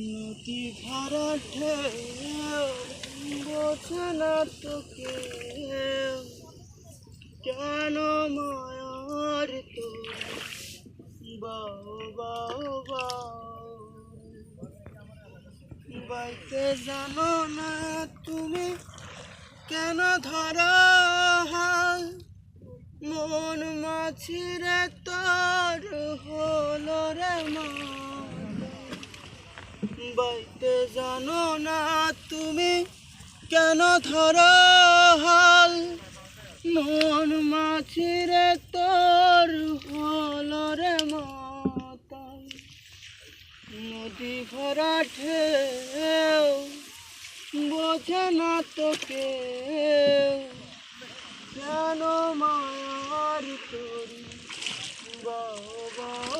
নদী ভরা ঢেউ বোঝে না তো কেউ, কেন মায়ার তোর বাও বাও বাও। বাইতে জানো না তুমি কেন ধরা হাল, মন মাছিরে তোর হলো রে মা। বাইতে জানো না তুমি কেন ধরা হাল, মন মাছিরে তোর হলো রে মাতাল। নদী ভরা ঢেউ বোঝে না তো কেউ, কেন মায়ার তোর বাবা।